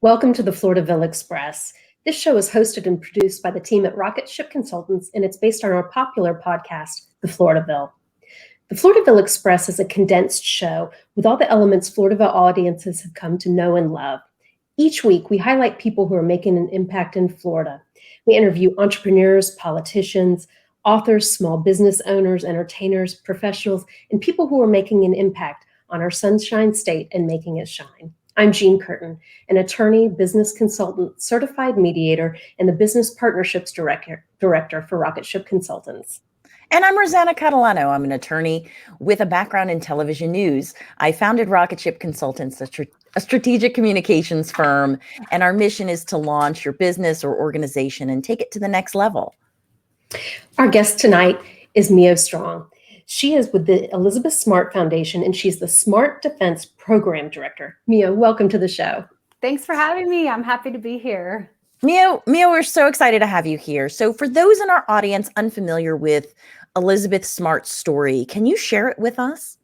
Welcome to the Floridaville Express. This show is hosted and produced by the team at Rocket Ship Consultants, and it's based on our popular podcast, The Floridaville. The Floridaville Express is a condensed show with all the elements Floridaville audiences have come to know and love. Each week, we highlight people who are making an impact in Florida. We interview entrepreneurs, politicians, authors, small business owners, entertainers, professionals, and people who are making an impact on our Sunshine State and making it shine. I'm Jean Curtin, an attorney, business consultant, certified mediator, and the business partnerships director for Rocket Ship Consultants. And I'm Rosanna Catalano. I'm an attorney with a background in television news. I founded Rocket Ship Consultants, a strategic communications firm, and our mission is to launch your business or organization and take it to the next level. Our guest tonight is Miyo Strong. She is with the Elizabeth Smart Foundation, and she's the Smart Defense Program Director. Miyo, welcome to the show. Thanks for having me. I'm happy to be here. Miyo, we're so excited to have you here. So for those in our audience unfamiliar with Elizabeth Smart's story, can you share it with us?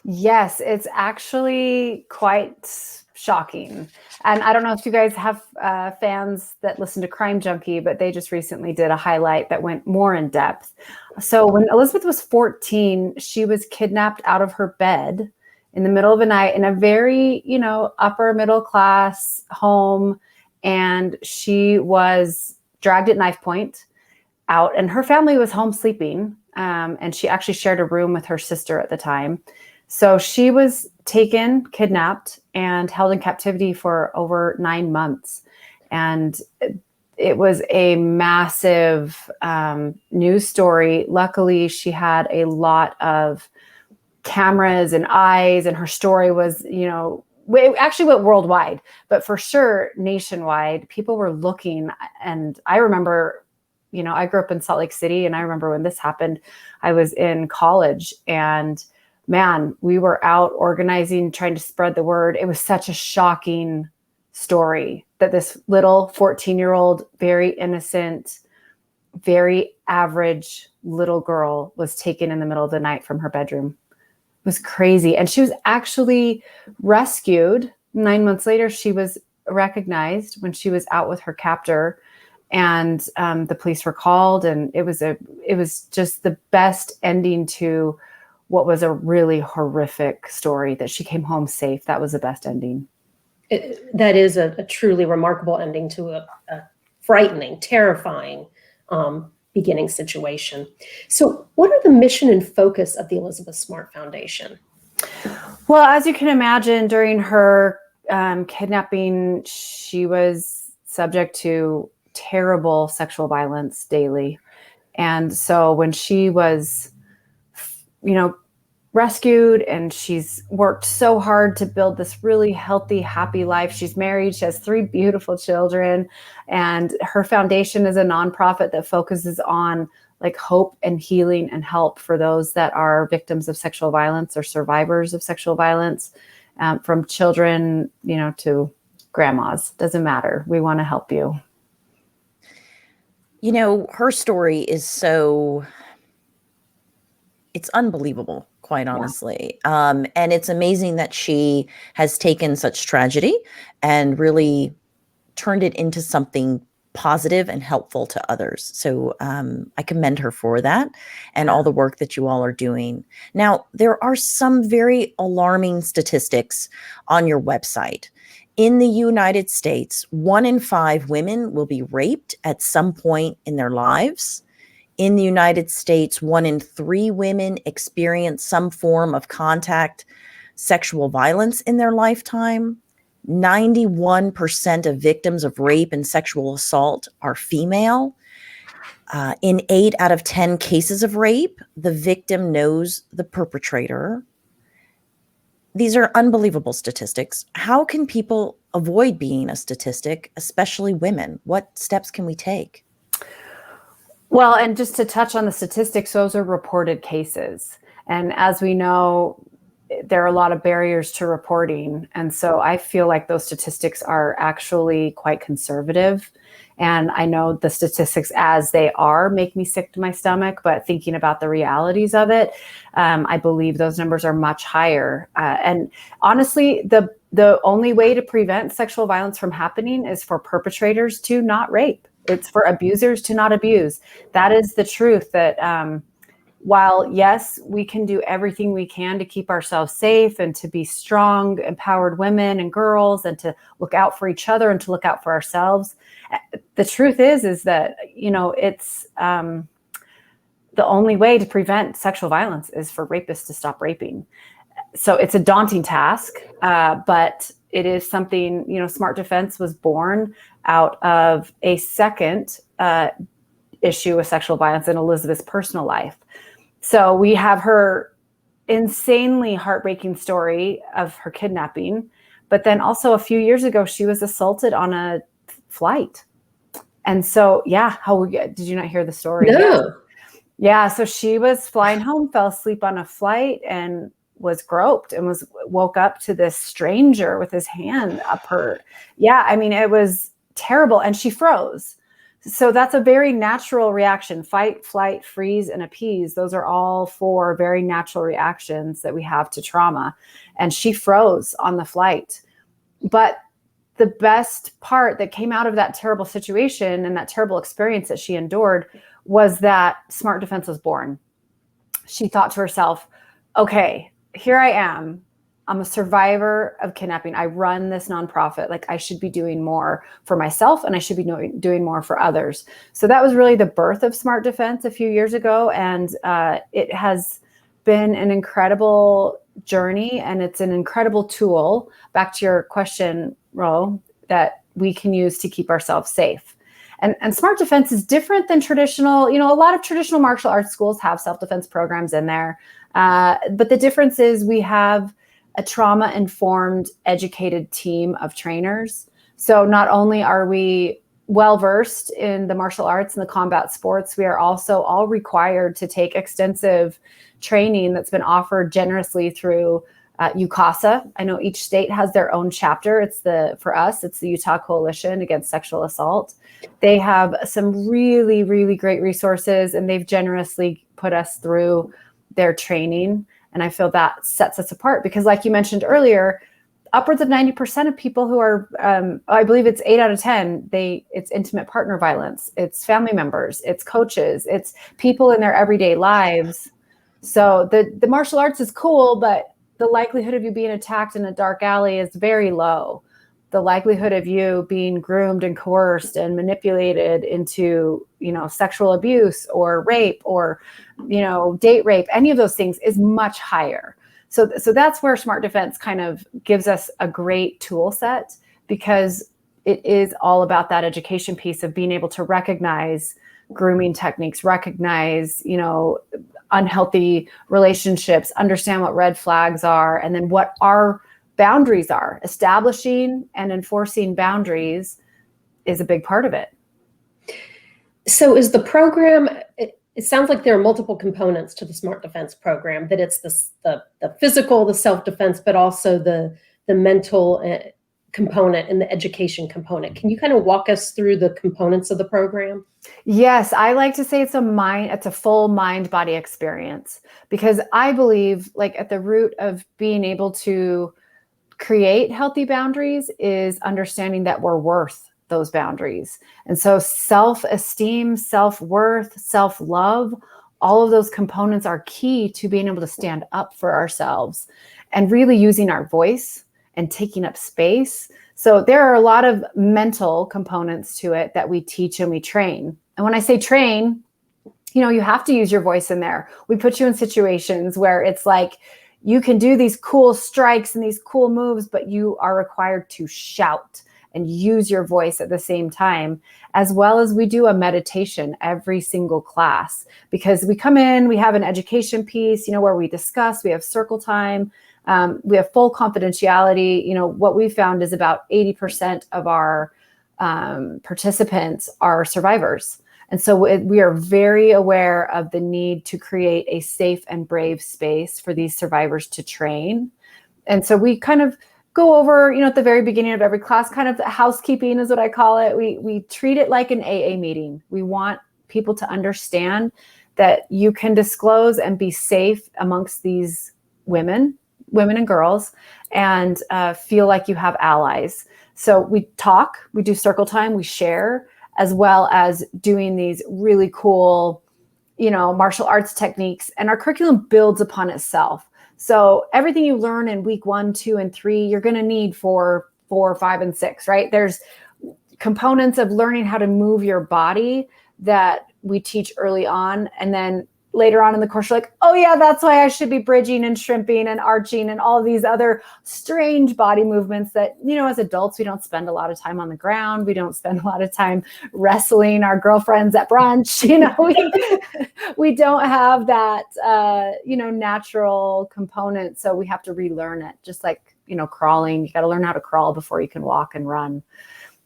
Yes, it's actually quite shocking. And I don't know if you guys have fans that listen to Crime Junkie, but they just recently did a highlight that went more in depth. So when Elizabeth was 14, she was kidnapped out of her bed in the middle of the night in a very, upper middle class home. And she was dragged at knife point out, and her family was home sleeping. And she actually shared a room with her sister at the time. So she was taken, kidnapped, and held in captivity for over 9 months. And it was a massive news story. Luckily, she had a lot of cameras and eyes, and her story was, it actually went worldwide, but for sure nationwide. People were looking. And I remember, I grew up in Salt Lake City, and I remember when this happened, I was in college, and man, we were out organizing, trying to spread the word. It was such a shocking story that this little 14-year-old, very innocent, very average little girl was taken in the middle of the night from her bedroom. It was crazy. And she was actually rescued. 9 months later, she was recognized when she was out with her captor, and the police were called, and it was just the best ending to what was a really horrific story, that she came home safe. That was the best ending. That is a truly remarkable ending to a frightening, terrifying beginning situation. So what are the mission and focus of the Elizabeth Smart Foundation? Well, as you can imagine, during her kidnapping, she was subject to terrible sexual violence daily. And so when she was, rescued, and she's worked so hard to build this really healthy, happy life. She's married. She has 3 beautiful children, and her foundation is a nonprofit that focuses on hope and healing and help for those that are victims of sexual violence or survivors of sexual violence, from children, to grandmas. Doesn't matter. We want to help you. Her story is it's unbelievable, quite honestly. Yeah. And it's amazing that she has taken such tragedy and really turned it into something positive and helpful to others. So I commend her for that and all the work that you all are doing. Now, there are some very alarming statistics on your website. In the United States, 1 in 5 women will be raped at some point in their lives. In the United States, 1 in 3 women experience some form of contact sexual violence in their lifetime. 91% of victims of rape and sexual assault are female. In 8 out of 10 cases of rape, the victim knows the perpetrator. These are unbelievable statistics. How can people avoid being a statistic, especially women? What steps can we take? Well, and just to touch on the statistics, those are reported cases. And as we know, there are a lot of barriers to reporting. And so I feel like those statistics are actually quite conservative. And I know the statistics as they are make me sick to my stomach, but thinking about the realities of it, I believe those numbers are much higher. And honestly, the only way to prevent sexual violence from happening is for perpetrators to not rape. It's for abusers to not abuse. That is the truth. That while, yes, we can do everything we can to keep ourselves safe and to be strong, empowered women and girls, and to look out for each other and to look out for ourselves, the truth is that, it's the only way to prevent sexual violence is for rapists to stop raping. So it's a daunting task, but it is something, Smart Defense was born out of a second issue with sexual violence in Elizabeth's personal life. So we have her insanely heartbreaking story of her kidnapping, but then also a few years ago, she was assaulted on a flight. And so, did you not hear the story? No. Yeah, so she was flying home, fell asleep on a flight, and was groped and woke up to this stranger with his hand up her. Yeah, I mean, it was terrible. And she froze. So that's a very natural reaction. Fight, flight, freeze, and appease. Those are all 4 very natural reactions that we have to trauma. And she froze on the flight. But the best part that came out of that terrible situation and that terrible experience that she endured was that Smart Defense was born. She thought to herself, okay, here I am. I'm a survivor of kidnapping. I run this nonprofit. Like, I should be doing more for myself, and I should be doing more for others. So that was really the birth of Smart Defense a few years ago. And it has been an incredible journey, and it's an incredible tool, back to your question, Ro, that we can use to keep ourselves safe. And Smart Defense is different than traditional, a lot of traditional martial arts schools have self-defense programs in there. But the difference is we have a trauma-informed, educated team of trainers. So not only are we well-versed in the martial arts and the combat sports, we are also all required to take extensive training that's been offered generously through UCASA. I know each state has their own chapter. For us, it's the Utah Coalition Against Sexual Assault. They have some really, really great resources, and they've generously put us through their training. And I feel that sets us apart because, like you mentioned earlier, upwards of 90% of people who are, I believe it's 8 out of 10, it's intimate partner violence, it's family members, it's coaches, it's people in their everyday lives. So the martial arts is cool, but the likelihood of you being attacked in a dark alley is very low. The likelihood of you being groomed and coerced and manipulated into, sexual abuse or rape or, date rape, any of those things is much higher. So that's where Smart Defense kind of gives us a great tool set, because it is all about that education piece of being able to recognize grooming techniques, recognize, unhealthy relationships, understand what red flags are, and then what our boundaries are. Establishing and enforcing boundaries is a big part of it. So is the program, it sounds like there are multiple components to the Smart Defense program, that it's the physical, the self-defense, but also the mental component and the education component. Can you kind of walk us through the components of the program? Yes, I like to say it's a full mind-body experience, because I believe, like, at the root of being able to create healthy boundaries is understanding that we're worth those boundaries. And so self-esteem, self-worth, self-love, all of those components are key to being able to stand up for ourselves and really using our voice and taking up space. So there are a lot of mental components to it that we teach and we train. And when I say train, you have to use your voice in there. We put you in situations where it's like, you can do these cool strikes and these cool moves, but you are required to shout and use your voice at the same time, as well as we do a meditation every single class, because we come in, we have an education piece, where we discuss, we have circle time, we have full confidentiality. What we found is about 80% of our participants are survivors. And so we are very aware of the need to create a safe and brave space for these survivors to train. And so we kind of go over, at the very beginning of every class, kind of housekeeping is what I call it. We treat it like an AA meeting. We want people to understand that you can disclose and be safe amongst these women and girls, and feel like you have allies. So we talk, we do circle time, we share, as well as doing these really cool, martial arts techniques. And our curriculum builds upon itself. So everything you learn in week 1, 2, and 3, you're going to need for 4, 5, and 6, right? There's components of learning how to move your body that we teach early on. And then later on in the course, you're like, oh yeah, that's why I should be bridging and shrimping and arching and all these other strange body movements that, as adults, we don't spend a lot of time on the ground. We don't spend a lot of time wrestling our girlfriends at brunch. We don't have that, natural component. So we have to relearn it, just like, crawling. You got to learn how to crawl before you can walk and run.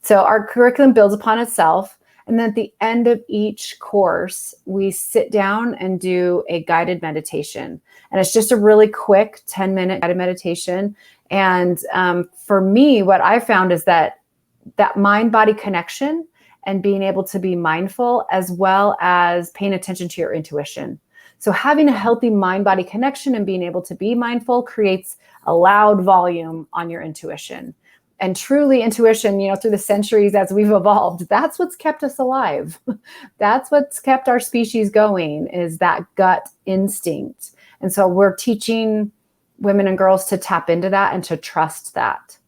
So our curriculum builds upon itself. And then at the end of each course, we sit down and do a guided meditation. And it's just a really quick 10-minute guided meditation. And for me, what I found is that mind-body connection and being able to be mindful, as well as paying attention to your intuition. So having a healthy mind-body connection and being able to be mindful creates a loud volume on your intuition. And truly intuition, through the centuries as we've evolved, that's what's kept us alive. That's what's kept our species going, is that gut instinct. And so we're teaching women and girls to tap into that and to trust that.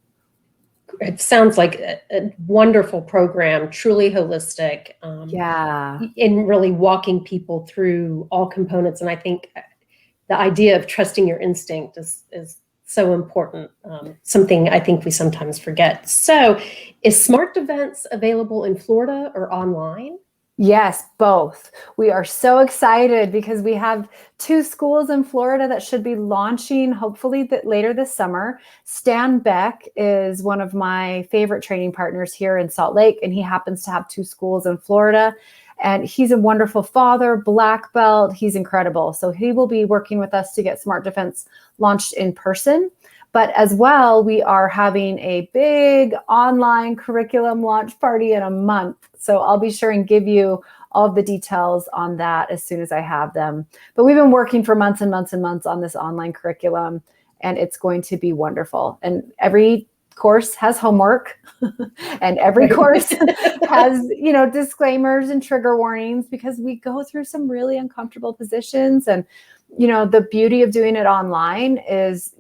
It sounds like a wonderful program, truly holistic. In really walking people through all components. And I think the idea of trusting your instinct is so important, something I think we sometimes forget. So is Smart Defense available in Florida or online? Yes, both. We are so excited because we have 2 schools in Florida that should be launching hopefully later this summer. Stan Beck is one of my favorite training partners here in Salt Lake, and he happens to have 2 schools in Florida. And he's a wonderful father, black belt. He's incredible. So he will be working with us to get Smart Defense launched in person. But as well, we are having a big online curriculum launch party in a month. So I'll be sure and give you all of the details on that as soon as I have them. But we've been working for months and months and months on this online curriculum, and it's going to be wonderful. And every course has homework and every course has, disclaimers and trigger warnings, because we go through some really uncomfortable positions. And, the beauty of doing it online is,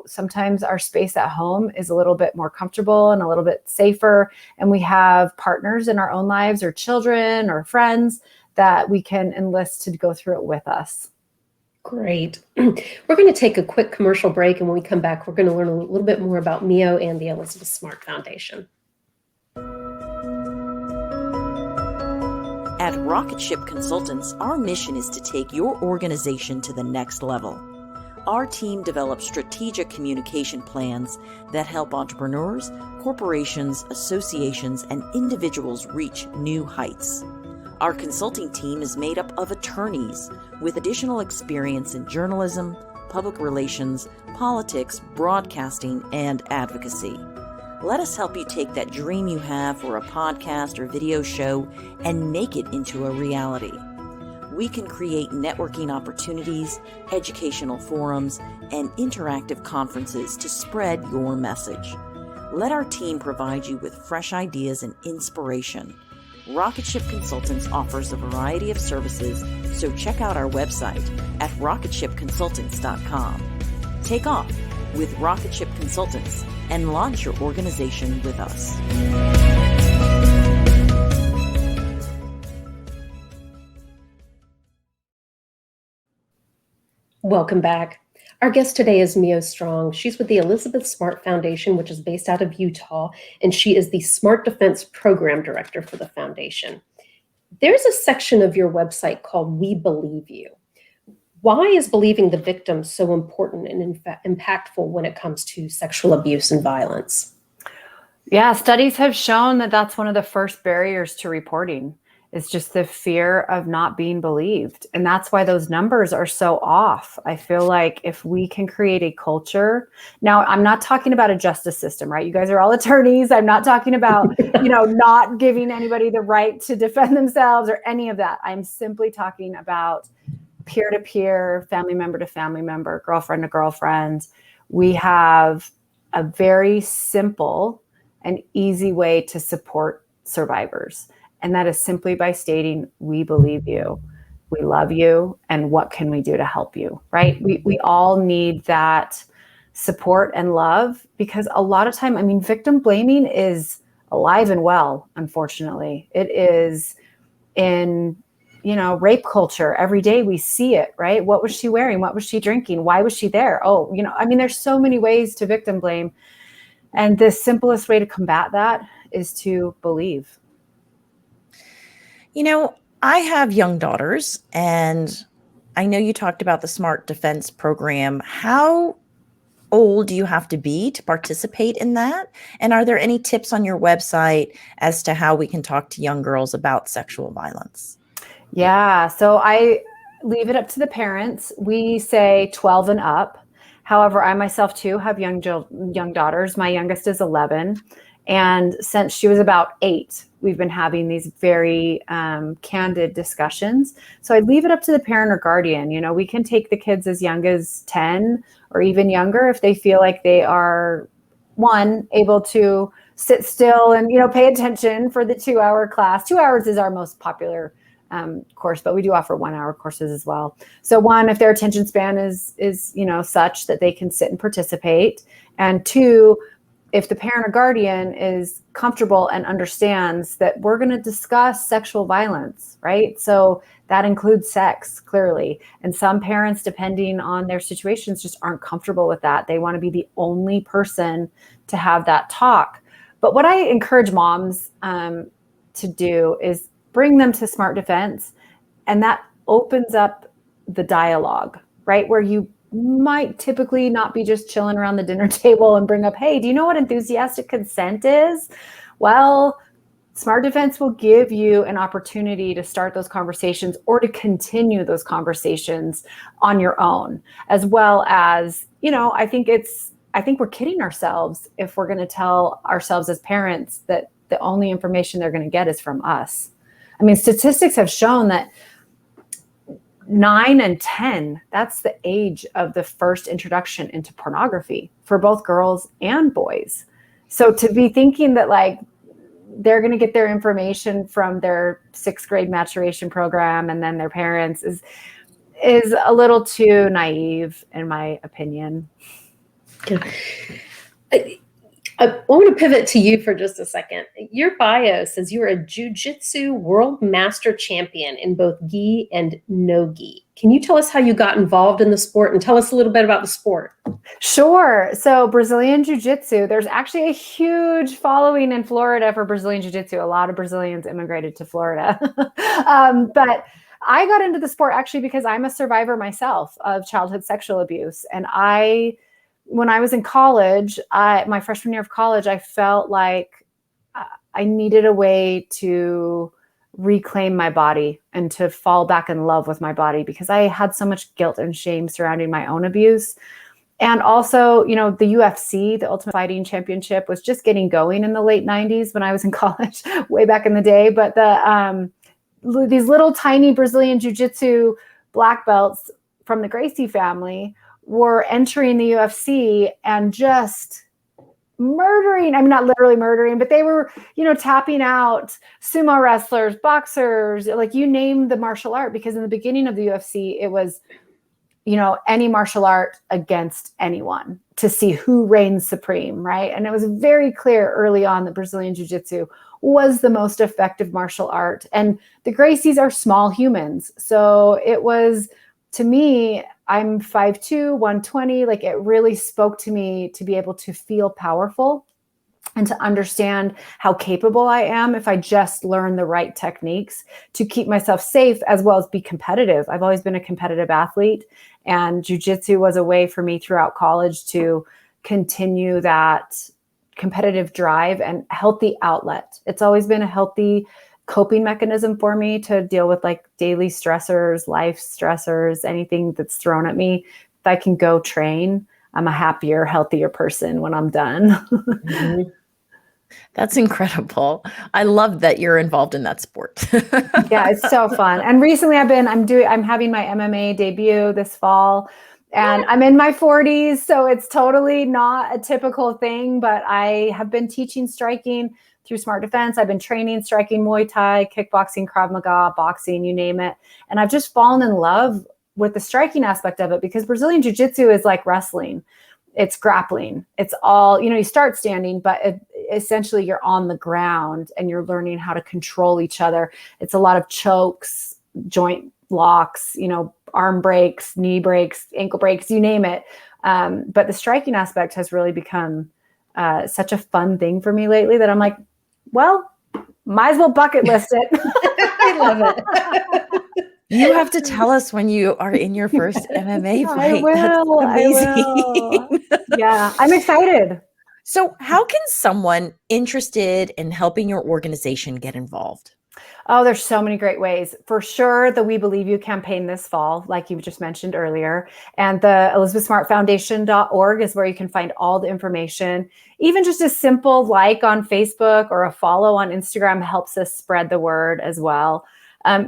sometimes our space at home is a little bit more comfortable and a little bit safer. And we have partners in our own lives, or children or friends, that we can enlist to go through it with us. Great. We're going to take a quick commercial break, and when we come back, we're going to learn a little bit more about Miyo and the Elizabeth Smart Foundation. At Rocket Ship Consultants, our mission is to take your organization to the next level. Our team develops strategic communication plans that help entrepreneurs, corporations, associations, and individuals reach new heights. Our consulting team is made up of attorneys with additional experience in journalism, public relations, politics, broadcasting, and advocacy. Let us help you take that dream you have for a podcast or video show and make it into a reality. We can create networking opportunities, educational forums, and interactive conferences to spread your message. Let our team provide you with fresh ideas and inspiration. Rocket Ship Consultants offers a variety of services, so check out our website at rocketshipconsultants.com. Take off with Rocket Ship Consultants and launch your organization with us. Welcome back. Our guest today is Miyo Strong. She's with the Elizabeth Smart Foundation, which is based out of Utah, and she is the Smart Defense Program Director for the foundation. There's a section of your website called We Believe You. Why is believing the victim so important and impactful when it comes to sexual abuse and violence? Yeah, studies have shown that that's one of the first barriers to reporting, It's just the fear of not being believed. And that's why those numbers are so off. I feel like if we can create a culture, now I'm not talking about a justice system, right? You guys are all attorneys. I'm not talking about, not giving anybody the right to defend themselves or any of that. I'm simply talking about peer-to-peer, family member to family member, girlfriend to girlfriend. We have a very simple and easy way to support survivors. And that is simply by stating, we believe you, we love you, and what can we do to help you, right? We all need that support and love, because a lot of time, victim blaming is alive and well, unfortunately. It is in, rape culture. Every day we see it, right? What was she wearing? What was she drinking? Why was she there? Oh, there's so many ways to victim blame. And the simplest way to combat that is to believe. I have young daughters, and I know you talked about the Smart Defense program. How old do you have to be to participate in that? And are there any tips on your website as to how we can talk to young girls about sexual violence? Yeah, so I leave it up to the parents. We say 12 and up. However, I myself too have young daughters. My youngest is 11. And since she was about 8, we've been having these very candid discussions. So I leave it up to the parent or guardian. We can take the kids as young as 10 or even younger if they feel like they are, one, able to sit still and, pay attention for the 2-hour class. 2 hours is our most popular course, but we do offer 1-hour courses as well. So one, if their attention span is such that they can sit and participate. And two, if the parent or guardian is comfortable and understands that we're going to discuss sexual violence, right? So that includes sex, clearly. And some parents, depending on their situations, just aren't comfortable with that. They want to be the only person to have that talk. But what I encourage moms to do is bring them to Smart Defense. And that opens up the dialogue, right? Where you might typically not be just chilling around the dinner table and bring up, hey, do you know what enthusiastic consent is? Well, Smart Defense will give you an opportunity to start those conversations or to continue those conversations on your own, as well as, I think we're kidding ourselves if we're going to tell ourselves as parents that the only information they're going to get is from us. Statistics have shown that 9 and 10, that's the age of the first introduction into pornography for both girls and boys. So to be thinking that they're going to get their information from their 6th grade maturation program and then their parents is a little too naive, in my opinion. I want to pivot to you for just a second. Your bio says you're a jiu-jitsu world master champion in both gi and no gi. Can you tell us how you got involved in the sport and tell us a little bit about the sport? Sure. So Brazilian Jiu-Jitsu, there's actually a huge following in Florida for Brazilian Jiu-Jitsu. A lot of Brazilians immigrated to Florida. But I got into the sport actually because I'm a survivor myself of childhood sexual abuse. And when I was in college, my freshman year of college, I felt like I needed a way to reclaim my body and to fall back in love with my body because I had so much guilt and shame surrounding my own abuse. And also, the UFC, the Ultimate Fighting Championship, was just getting going in the late 90s when I was in college, way back in the day. But these little tiny Brazilian Jiu-Jitsu black belts from the Gracie family were entering the UFC and just murdering, not literally murdering, but they were, tapping out sumo wrestlers, boxers, you name the martial art, because in the beginning of the UFC, it was, any martial art against anyone to see who reigns supreme, right? And it was very clear early on that Brazilian Jiu-Jitsu was the most effective martial art. And the Gracies are small humans. So it was, to me, I'm 5'2", 120. It really spoke to me to be able to feel powerful and to understand how capable I am if I just learn the right techniques to keep myself safe as well as be competitive. I've always been a competitive athlete, and jiu-jitsu was a way for me throughout college to continue that competitive drive and healthy outlet. It's always been a healthy coping mechanism for me to deal with like daily stressors, life stressors, anything that's thrown at me. If I can go train, I'm a happier, healthier person when I'm done. Mhm. That's incredible. I love that you're involved in that sport. Yeah, it's so fun. And recently I'm having my MMA debut this fall, and I'm in my 40s, so it's totally not a typical thing, but I have been teaching striking through Smart Defense. I've been training striking, Muay Thai, kickboxing, Krav Maga, boxing, you name it. And I've just fallen in love with the striking aspect of it, because Brazilian Jiu-Jitsu is like wrestling. It's grappling. It's all, you start standing, but essentially you're on the ground and you're learning how to control each other. It's a lot of chokes, joint locks, arm breaks, knee breaks, ankle breaks, you name it. But the striking aspect has really become such a fun thing for me lately that I'm like, well, might as well bucket list it. I love it. You have to tell us when you are in your first MMA fight. I will. That's amazing. I will. Yeah, I'm excited. So how can someone interested in helping your organization get involved? Oh, there's so many great ways. For sure, the We Believe You campaign this fall, like you just mentioned earlier, and the ElizabethSmartFoundation.org is where you can find all the information. Even just a simple like on Facebook or a follow on Instagram helps us spread the word as well.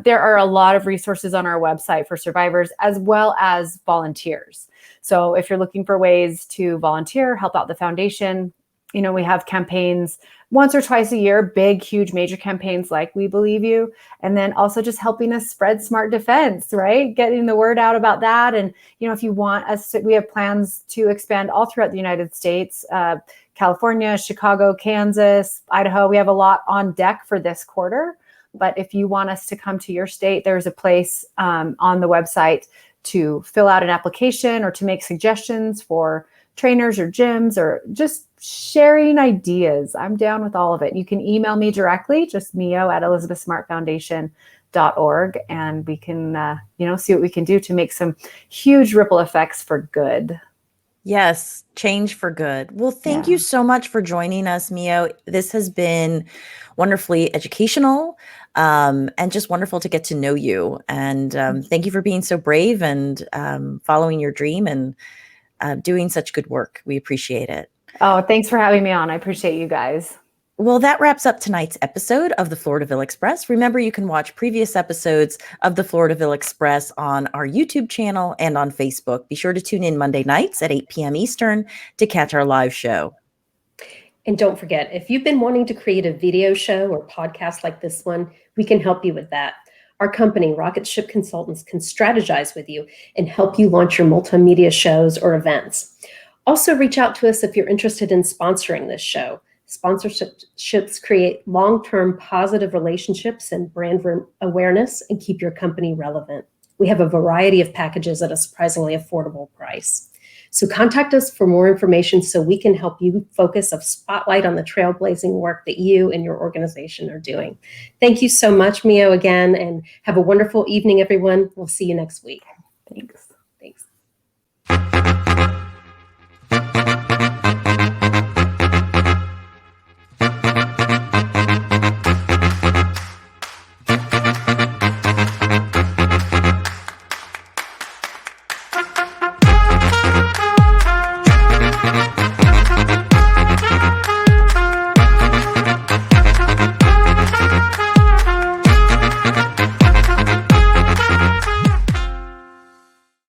There are a lot of resources on our website for survivors as well as volunteers. So if you're looking for ways to volunteer, help out the foundation, we have campaigns once or twice a year, big, huge, major campaigns like We Believe You. And then also just helping us spread smart defense, right? Getting the word out about that. And, if you want us to, we have plans to expand all throughout the United States, California, Chicago, Kansas, Idaho. We have a lot on deck for this quarter. But if you want us to come to your state, there's a place on the website to fill out an application or to make suggestions for trainers or gyms or just sharing ideas. I'm down with all of it. You can email me directly, just mio@elizabethsmartfoundation.org, and we can, see what we can do to make some huge ripple effects for good. Yes, change for good. Well, thank you so much for joining us, Miyo. This has been wonderfully educational and just wonderful to get to know you. And thank you for being so brave and following your dream and doing such good work. We appreciate it. Oh, thanks for having me on. I appreciate you guys. Well, that wraps up tonight's episode of the Floridaville Express. Remember, you can watch previous episodes of the Floridaville Express on our YouTube channel and on Facebook. Be sure to tune in Monday nights at 8 p.m. Eastern to catch our live show. And don't forget, if you've been wanting to create a video show or podcast like this one, we can help you with that. Our company, Rocket Ship Consultants, can strategize with you and help you launch your multimedia shows or events. Also, reach out to us if you're interested in sponsoring this show. Sponsorships create long-term positive relationships and brand awareness and keep your company relevant. We have a variety of packages at a surprisingly affordable price. So contact us for more information so we can help you focus a spotlight on the trailblazing work that you and your organization are doing. Thank you so much, Miyo, again, and have a wonderful evening, everyone. We'll see you next week. Thanks.